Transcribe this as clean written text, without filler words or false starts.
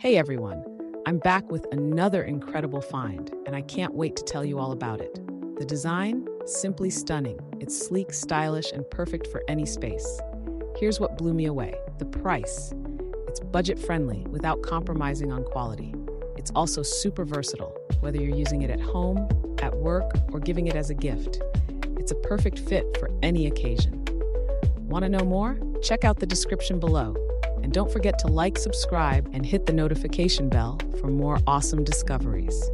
Hey everyone, I'm back with another incredible find, and I can't wait to tell you all about it. The design? Simply stunning. It's sleek, stylish, and perfect for any space. Here's what blew me away: the price. It's budget-friendly without compromising on quality. It's also super versatile, whether you're using it at home, at work, or giving it as a gift. It's a perfect fit for any occasion. Want to know more? Check out the description below. And don't forget to like, subscribe, and hit the notification bell for more awesome discoveries.